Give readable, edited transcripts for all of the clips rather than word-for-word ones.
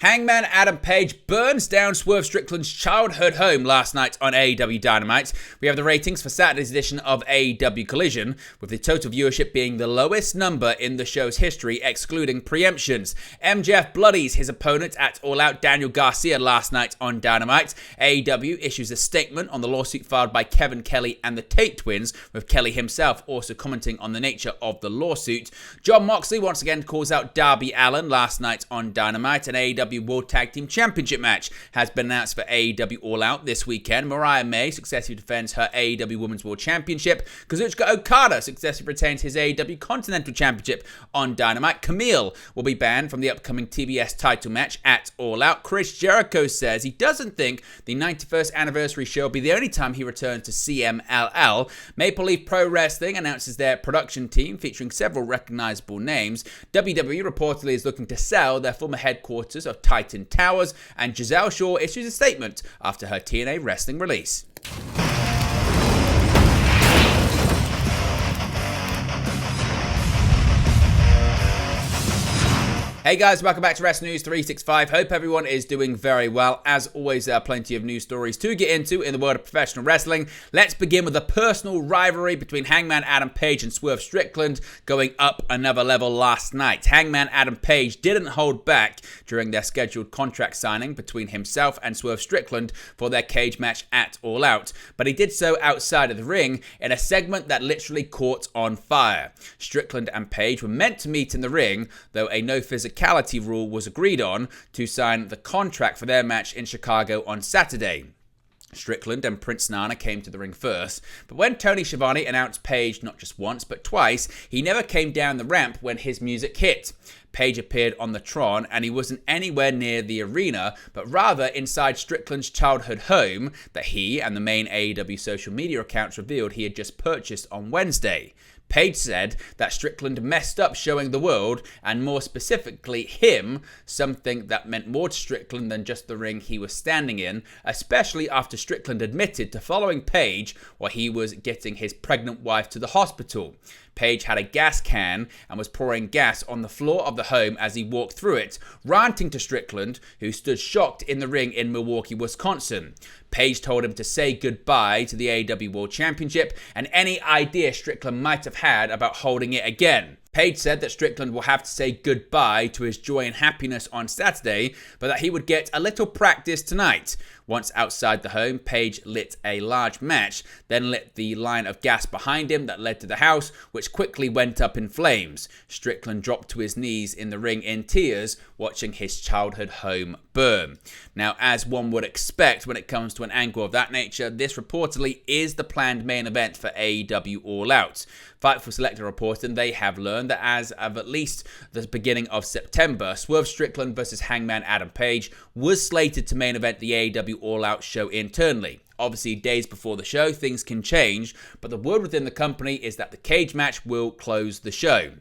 Hangman Adam Page burns down Swerve Strickland's childhood home last night on AEW Dynamite. We have the ratings for Saturday's edition of AEW Collision, with the total viewership being the lowest number in the show's history, excluding preemptions. MJF bloodies his opponent at All Out Daniel Garcia last night on Dynamite. AEW issues a statement on the lawsuit filed by Kevin Kelly and the Tate twins, with Kelly himself also commenting on the nature of the lawsuit. John Moxley once again calls out Darby Allin last night on Dynamite, and AEW World Tag Team Championship match has been announced for AEW All Out this weekend. Mariah May successfully defends her AEW Women's World Championship. Kazuchika Okada successfully retains his AEW Continental Championship on Dynamite. Camille will be banned from the upcoming TBS title match at All Out. Chris Jericho says he doesn't think the 91st anniversary show will be the only time he returns to CMLL. Maple Leaf Pro Wrestling announces their production team featuring several recognizable names. WWE reportedly is looking to sell their former headquarters of Titan Towers, and Gisele Shaw issues a statement after her TNA wrestling release. Hey guys, welcome back to Wrestling News 365. Hope everyone is doing very well. As always, there are plenty of news stories to get into in the world of professional wrestling. Let's begin with a personal rivalry between Hangman Adam Page and Swerve Strickland going up another level last night. Hangman Adam Page didn't hold back during their scheduled contract signing between himself and Swerve Strickland for their cage match at All Out, but he did so outside of the ring in a segment that literally caught on fire. Strickland and Page were meant to meet in the ring, though a no physicality rule was agreed on to sign the contract for their match in Chicago on Saturday. Strickland and Prince Nana came to the ring first, but when Tony Schiavone announced Page not just once but twice, he never came down the ramp when his music hit. Page appeared on the Tron and he wasn't anywhere near the arena, but rather inside Strickland's childhood home that he and the main AEW social media accounts revealed he had just purchased on Wednesday. Page said that Strickland messed up showing the world, and more specifically him, something that meant more to Strickland than just the ring he was standing in, especially after Strickland admitted to following Page while he was getting his pregnant wife to the hospital. Page had a gas can and was pouring gas on the floor of the home as he walked through it, ranting to Strickland, who stood shocked in the ring in Milwaukee, Wisconsin. Page told him to say goodbye to the AEW World Championship and any idea Strickland might have had about holding it again. Page said that Strickland will have to say goodbye to his joy and happiness on Saturday, but that he would get a little practice tonight. Once outside the home, Page lit a large match, then lit the line of gas behind him that led to the house, which quickly went up in flames. Strickland dropped to his knees in the ring in tears, watching his childhood home burn. Now, as one would expect when it comes to an angle of that nature, this reportedly is the planned main event for AEW All Out. Fightful Select reported they have learned that as of at least the beginning of September, Swerve Strickland versus Hangman Adam Page was slated to main event the AEW All Out show internally. Obviously, days before the show, things can change, but the word within the company is that the cage match will close the show.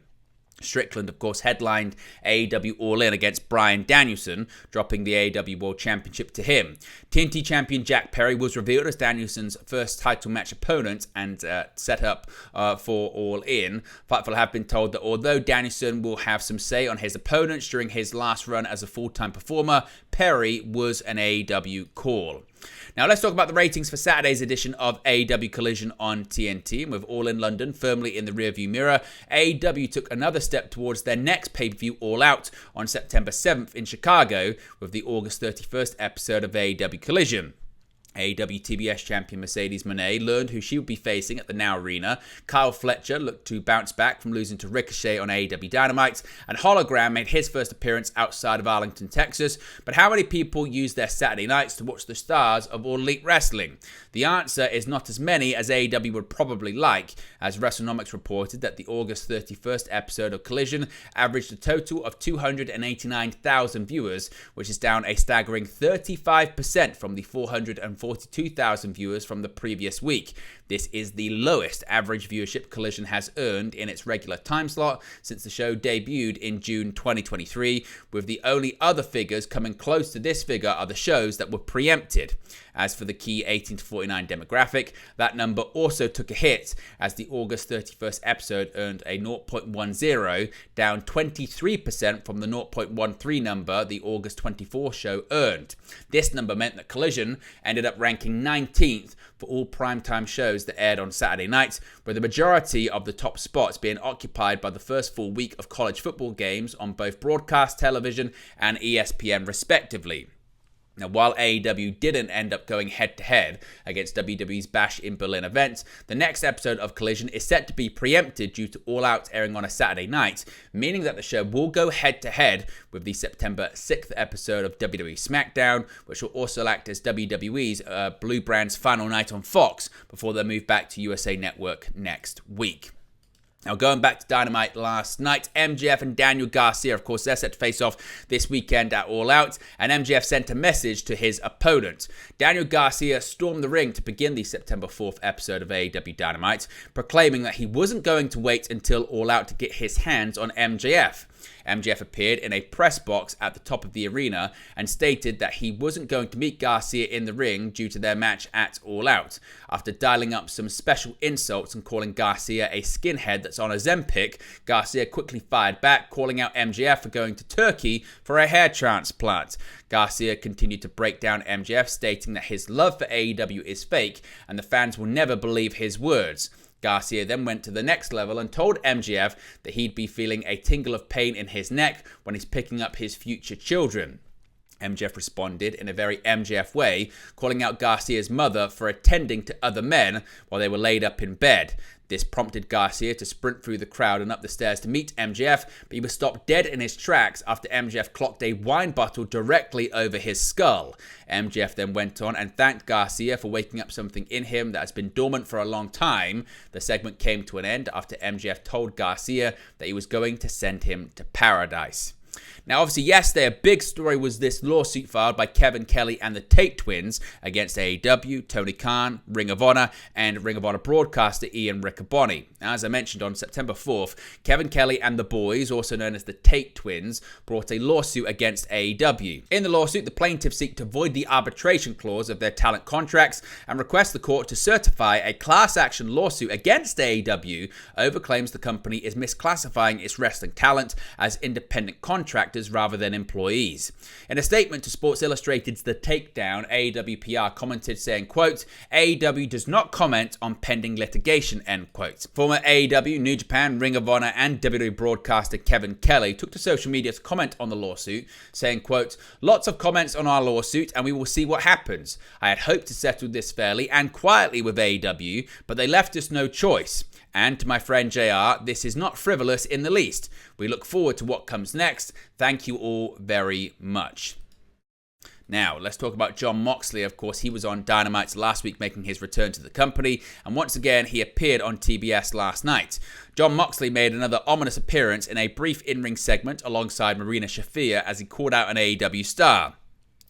Strickland, of course, headlined AEW All In against Bryan Danielson, dropping the AEW World Championship to him. TNT champion Jack Perry was revealed as Danielson's first title match opponent and set up for All In. Fightful have been told that although Danielson will have some say on his opponents during his last run as a full-time performer, Perry was an AEW call. Now let's talk about the ratings for Saturday's edition of AEW Collision on TNT. And with All In London firmly in the rearview mirror, AEW took another step towards their next pay-per-view All Out on September 7th in Chicago with the August 31st episode of AEW Collision. AEW TBS champion Mercedes Moné learned who she would be facing at the Now Arena. Kyle Fletcher looked to bounce back from losing to Ricochet on AEW Dynamite. And Hologram made his first appearance outside of Arlington, Texas. But how many people use their Saturday nights to watch the stars of All Elite Wrestling? The answer is not as many as AEW would probably like, as WrestleNomics reported that the August 31st episode of Collision averaged a total of 289,000 viewers, which is down a staggering 35% from the 440 142,000 viewers from the previous week. This is the lowest average viewership Collision has earned in its regular time slot since the show debuted in June 2023, with the only other figures coming close to this figure are the shows that were preempted. As for the key 18 to 49 demographic, that number also took a hit as the August 31st episode earned a 0.10, down 23% from the 0.13 number the August 24 show earned. This number meant that Collision ended up ranking 19th for all primetime shows that aired on Saturday nights, with the majority of the top spots being occupied by the first full week of college football games on both broadcast television and ESPN respectively. Now, while AEW didn't end up going head-to-head against WWE's Bash in Berlin event, the next episode of Collision is set to be preempted due to All Out airing on a Saturday night, meaning that the show will go head-to-head with the September 6th episode of WWE SmackDown, which will also act as WWE's Blue Brand's final night on Fox before they move back to USA Network next week. Now, going back to Dynamite last night, MJF and Daniel Garcia, of course, they're set to face off this weekend at All Out, and MJF sent a message to his opponent. Daniel Garcia stormed the ring to begin the September 4th episode of AEW Dynamite, proclaiming that he wasn't going to wait until All Out to get his hands on MJF. MJF appeared in a press box at the top of the arena and stated that he wasn't going to meet Garcia in the ring due to their match at All Out. After dialing up some special insults and calling Garcia a skinhead that's on Ozempic, Garcia quickly fired back, calling out MJF for going to Turkey for a hair transplant. Garcia continued to break down MJF, stating that his love for AEW is fake and the fans will never believe his words. Garcia then went to the next level and told MJF that he'd be feeling a tingle of pain in his neck when he's picking up his future children. MJF responded in a very MJF way, calling out Garcia's mother for attending to other men while they were laid up in bed. This prompted Garcia to sprint through the crowd and up the stairs to meet MJF, but he was stopped dead in his tracks after MJF clocked a wine bottle directly over his skull. MJF then went on and thanked Garcia for waking up something in him that has been dormant for a long time. The segment came to an end after MJF told Garcia that he was going to send him to paradise. Now, obviously, yesterday, a big story was this lawsuit filed by Kevin Kelly and the Tate twins against AEW, Tony Khan, Ring of Honor, and Ring of Honor broadcaster Ian Riccaboni. Now, as I mentioned, on September 4th, Kevin Kelly and the boys, also known as the Tate twins, brought a lawsuit against AEW. In the lawsuit, the plaintiffs seek to void the arbitration clause of their talent contracts and request the court to certify a class action lawsuit against AEW over claims the company is misclassifying its wrestling talent as independent contractors rather than employees. In a statement to Sports Illustrated's The Takedown, AEW PR commented saying, quote, AEW does not comment on pending litigation, end quote. Former AEW, New Japan, Ring of Honor, and WWE broadcaster Kevin Kelly took to social media to comment on the lawsuit, saying, quote, lots of comments on our lawsuit and we will see what happens. I had hoped to settle this fairly and quietly with AEW, but they left us no choice. And to my friend JR, this is not frivolous in the least. We look forward to what comes next. Thank you all very much. Now, let's talk about Jon Moxley. Of course, he was on Dynamite last week making his return to the company, and once again, he appeared on TBS last night. Jon Moxley made another ominous appearance in a brief in-ring segment alongside Marina Shafir as he called out an AEW star.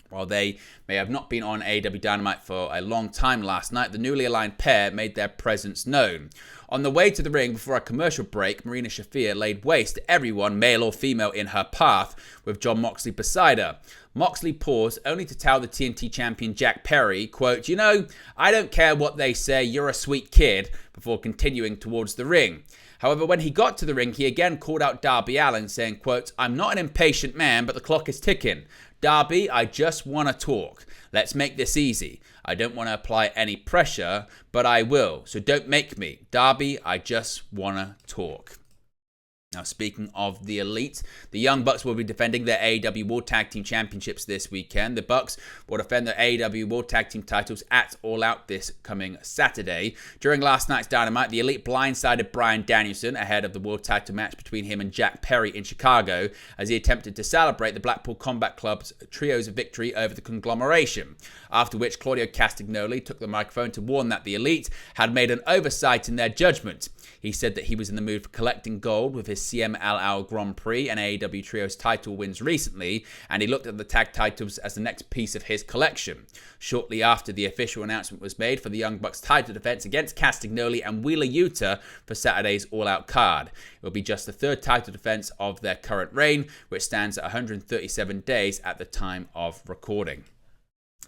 While they may have not been on AEW Dynamite for a long time last night, the newly aligned pair made their presence known. On the way to the ring before a commercial break, Marina Shafir laid waste to everyone, male or female, in her path, with Jon Moxley beside her. Moxley paused only to tell the TNT champion Jack Perry, quote, you know, I don't care what they say, you're a sweet kid, before continuing towards the ring. However, when he got to the ring, he again called out Darby Allin, saying, quote, I'm not an impatient man, but the clock is ticking. Darby, I just want to talk. Let's make this easy. I don't want to apply any pressure, but I will. So don't make me. Darby, I just want to talk. Now, speaking of the Elite, the Young Bucks will be defending their AEW World Tag Team Championships this weekend. The Bucks will defend their AEW World Tag Team titles at All Out this coming Saturday. During last night's Dynamite, the Elite blindsided Bryan Danielson ahead of the World Title match between him and Jack Perry in Chicago as he attempted to celebrate the Blackpool Combat Club's trio's victory over the conglomeration. After which, Claudio Castagnoli took the microphone to warn that the Elite had made an oversight in their judgment. He said that he was in the mood for collecting gold with his his CMLL Grand Prix and AEW Trios title wins recently, and he looked at the tag titles as the next piece of his collection. Shortly after the official announcement was made for the Young Bucks title defense against Castagnoli and Wheeler Yuta for Saturday's All Out card. It will be just the third title defense of their current reign, which stands at 137 days at the time of recording.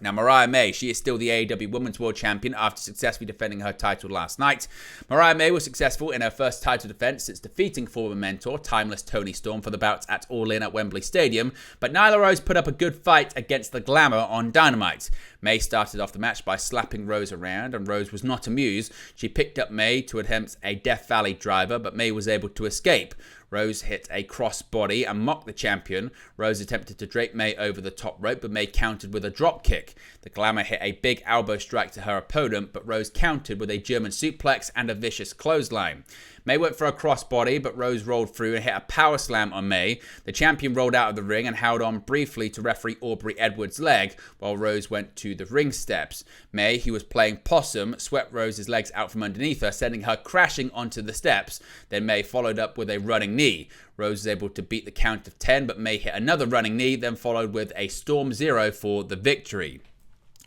Now, Mariah May, she is still the AEW Women's World Champion after successfully defending her title last night. Mariah May was successful in her first title defense since defeating former mentor, Timeless Toni Storm, for the bouts at All In at Wembley Stadium, but Nyla Rose put up a good fight against the Glamour on Dynamite. May started off the match by slapping Rose around, and Rose was not amused. She picked up May to attempt a Death Valley driver, but May was able to escape. Rose hit a crossbody and mocked the champion. Rose attempted to drape May over the top rope, but May countered with a drop kick. The Glamour hit a big elbow strike to her opponent, but Rose countered with a German suplex and a vicious clothesline. May went for a crossbody, but Rose rolled through and hit a power slam on May. The champion rolled out of the ring and held on briefly to referee Aubrey Edwards' leg, while Rose went to the ring steps. May, who was playing possum, swept Rose's legs out from underneath her, sending her crashing onto the steps. Then May followed up with a running knee. Rose was able to beat the count of 10, but May hit another running knee, then followed with a Storm Zero for the victory.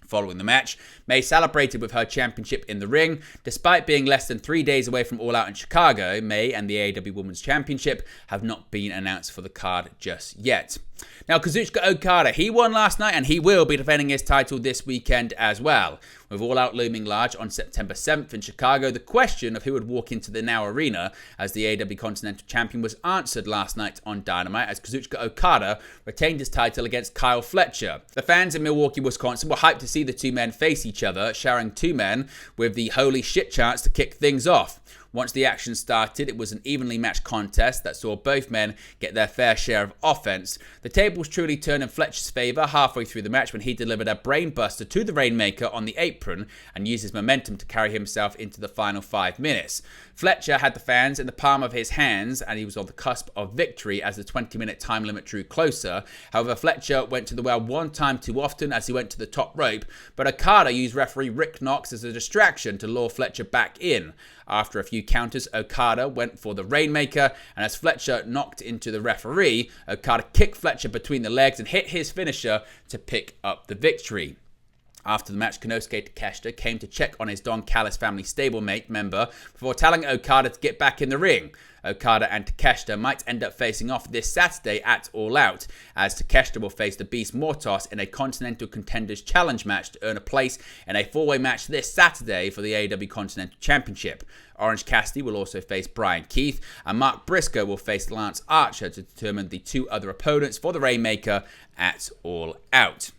Following the match, May celebrated with her championship in the ring. Despite being less than 3 days away from All Out in Chicago, May and the AEW Women's Championship have not been announced for the card just yet. Now, Kazuchika Okada, he won last night and he will be defending his title this weekend as well. With All Out looming large on September 7th in Chicago, the question of who would walk into the Now Arena as the AEW Continental Champion was answered last night on Dynamite as Kazuchika Okada retained his title against Kyle Fletcher. The fans in Milwaukee, Wisconsin were hyped to see the two men face each other, sharing two men with the holy shit chants to kick things off. Once the action started, it was an evenly matched contest that saw both men get their fair share of offense. The tables truly turned in Fletcher's favor halfway through the match when he delivered a brainbuster to the Rainmaker on the apron and used his momentum to carry himself into the final 5 minutes. Fletcher had the fans in the palm of his hands and he was on the cusp of victory as the 20-minute time limit drew closer. However, Fletcher went to the well one time too often as he went to the top rope, but Okada used referee Rick Knox as a distraction to lure Fletcher back in. After a few counters, Okada went for the Rainmaker, and as Fletcher knocked into the referee, Okada kicked Fletcher between the legs and hit his finisher to pick up the victory. After the match, Konosuke Takeshita came to check on his Don Callis family stablemate member before telling Okada to get back in the ring. Okada and Takeshita might end up facing off this Saturday at All Out, as Takeshita will face the Beast Mortos in a Continental Contenders Challenge match to earn a place in a four-way match this Saturday for the AEW Continental Championship. Orange Cassidy will also face Brian Keith, and Mark Briscoe will face Lance Archer to determine the two other opponents for the Rainmaker at All Out.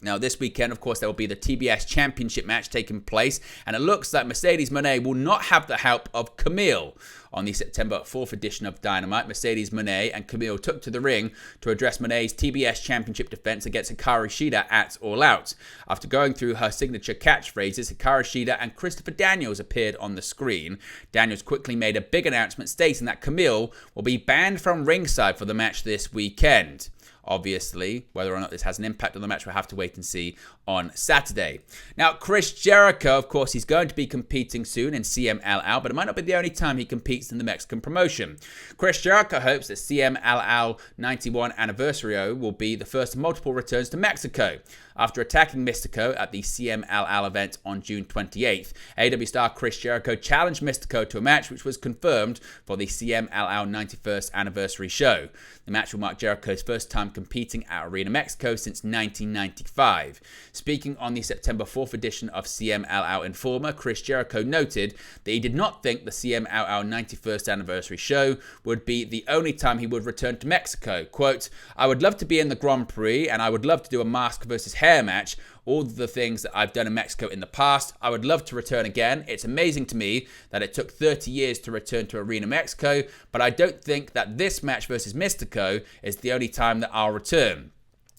Now, this weekend, of course, there will be the TBS Championship match taking place, and it looks like Mercedes Moné will not have the help of Camille. On the September 4th edition of Dynamite, Mercedes Moné and Camille took to the ring to address Moné's TBS Championship defense against Hikaru Shida at All Out. After going through her signature catchphrases, Hikaru Shida and Christopher Daniels appeared on the screen. Daniels quickly made a big announcement stating that Camille will be banned from ringside for the match this weekend. Obviously, whether or not this has an impact on the match, we'll have to wait and see on Saturday. Now, Chris Jericho, of course, he's going to be competing soon in CMLL, but it might not be the only time he competes in the Mexican promotion. Chris Jericho hopes that CMLL 91 Anniversario will be the first of multiple returns to Mexico. After attacking Mystico at the CMLL event on June 28th, AEW star Chris Jericho challenged Mystico to a match which was confirmed for the CMLL 91st Anniversary show. The match will mark Jericho's first time competing at Arena Mexico since 1995. Speaking on the September 4th edition of CMLL Informer, Chris Jericho noted that he did not think the CMLL 91st Anniversary show would be the only time he would return to Mexico. Quote, "I would love to be in the Grand Prix and I would love to do a mask versus hair match, all the things that I've done in Mexico in the past. I would love to return again. It's amazing to me that it took 30 years to return to Arena Mexico, but I don't think that this match versus Mystico is the only time that I'll return.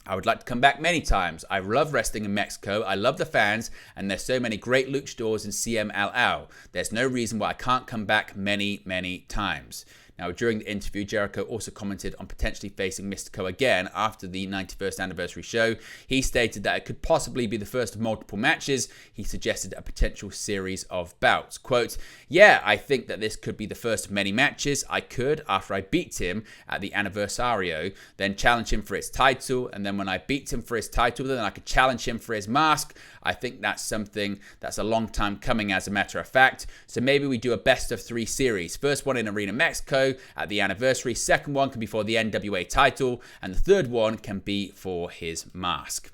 I would like to come back many times. I love wrestling in Mexico. I love the fans, and there's so many great luchadors in CMLL. There's no reason why I can't come back many, many times." Now, during the interview, Jericho also commented on potentially facing Mystico again after the 91st anniversary show. He stated that it could possibly be the first of multiple matches. He suggested a potential series of bouts. Quote, "Yeah, I think that this could be the first of many matches. I could, after I beat him at the Anniversario, then challenge him for his title, and then when I beat him for his title, then I could challenge him for his mask. I think that's something that's a long time coming, as a matter of fact. So maybe we do a best of 3 series. First one in Arena Mexico at the anniversary. Second one can be for the NWA title. And the third one can be for his mask."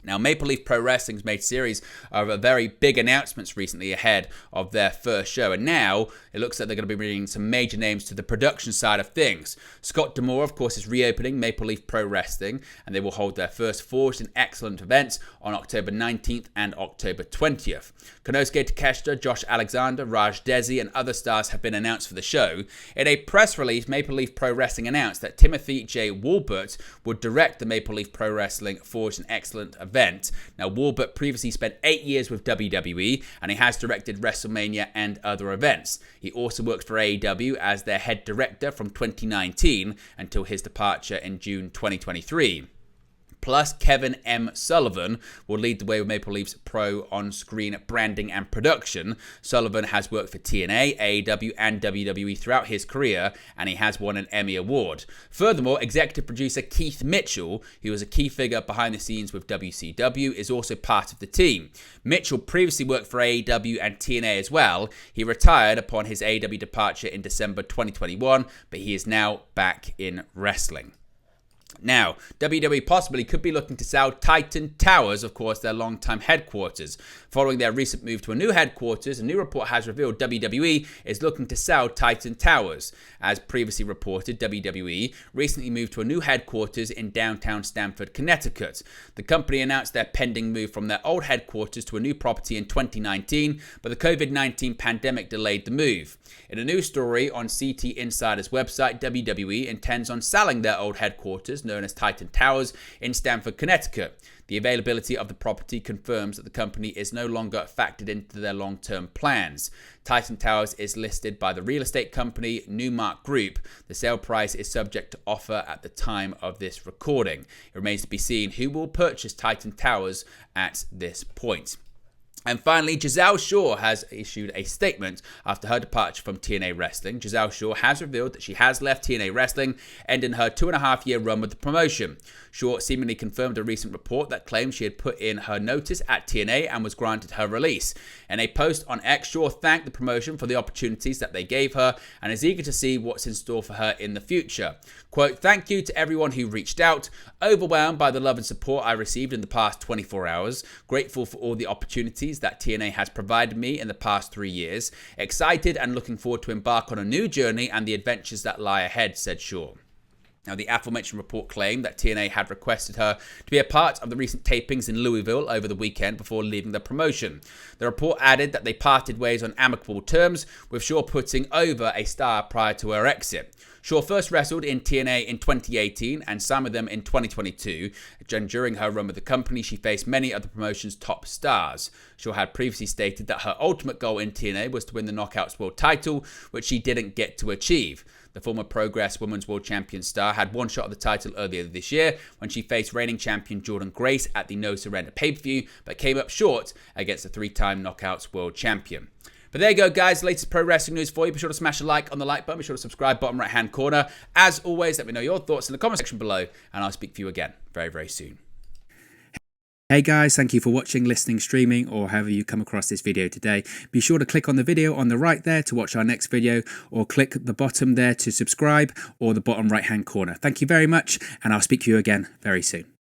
Now, Maple Leaf Pro Wrestling's made series of very big announcements recently ahead of their first show, and now it looks like they're going to be bringing some major names to the production side of things. Scott D'Amore, of course, is reopening Maple Leaf Pro Wrestling, and they will hold their first Forged in Excellent events on October 19th and October 20th. Konosuke Takeshita, Josh Alexander, Raj Desi, and other stars have been announced for the show. In a press release, Maple Leaf Pro Wrestling announced that Timothy J. Walbert would direct the Maple Leaf Pro Wrestling Forged in Excellent event. Now, Walbert previously spent 8 years with WWE, and he has directed WrestleMania and other events. He also worked for AEW as their head director from 2019 until his departure in June 2023. Plus, Kevin M. Sullivan will lead the way with Maple Leaf's pro on-screen branding and production. Sullivan has worked for TNA, AEW, and WWE throughout his career, and he has won an Emmy Award. Furthermore, executive producer Keith Mitchell, who was a key figure behind the scenes with WCW, is also part of the team. Mitchell previously worked for AEW and TNA as well. He retired upon his AEW departure in December 2021, but he is now back in wrestling. Now, WWE possibly could be looking to sell Titan Towers, of course, their longtime headquarters. Following their recent move to a new headquarters, a new report has revealed WWE is looking to sell Titan Towers. As previously reported, WWE recently moved to a new headquarters in downtown Stamford, Connecticut. The company announced their pending move from their old headquarters to a new property in 2019, but the COVID-19 pandemic delayed the move. In a new story on CT Insider's website, WWE intends on selling their old headquarters, known as Titan Towers, in Stamford, Connecticut. The availability of the property confirms that the company is no longer factored into their long-term plans. Titan Towers is listed by the real estate company Newmark Group. The sale price is subject to offer at the time of this recording. It remains to be seen who will purchase Titan Towers at this point. And finally, Gisele Shaw has issued a statement after her departure from TNA Wrestling. Gisele Shaw has revealed that she has left TNA Wrestling, ending her 2.5-year run with the promotion. Shaw seemingly confirmed a recent report that claimed she had put in her notice at TNA and was granted her release. In a post on X, Shaw thanked the promotion for the opportunities that they gave her and is eager to see what's in store for her in the future. Quote, "Thank you to everyone who reached out. Overwhelmed by the love and support I received in the past 24 hours. Grateful for all the opportunities that TNA has provided me in the past 3 years. Excited and looking forward to embark on a new journey and the adventures that lie ahead," said Shaw. Now, the aforementioned report claimed that TNA had requested her to be a part of the recent tapings in Louisville over the weekend before leaving the promotion. The report added that they parted ways on amicable terms, with Shaw putting over a star prior to her exit. Shaw first wrestled in TNA in 2018 and some of them in 2022. And during her run with the company, she faced many of the promotion's top stars. Shaw had previously stated that her ultimate goal in TNA was to win the Knockouts World title, which she didn't get to achieve. The former Progress Women's World Champion star had one shot at the title earlier this year when she faced reigning champion Jordynne Grace at the No Surrender pay-per-view, but came up short against the 3-time Knockouts World Champion. But there you go, guys. Latest pro wrestling news for you. Be sure to smash a like on the like button. Be sure to subscribe, bottom right-hand corner. As always, let me know your thoughts in the comment section below, and I'll speak to you again very, very soon. Hey guys, thank you for watching, listening, streaming, or however you come across this video today. Be sure to click on the video on the right there to watch our next video, or click the bottom there to subscribe, or the bottom right-hand corner. Thank you very much, and I'll speak to you again very soon.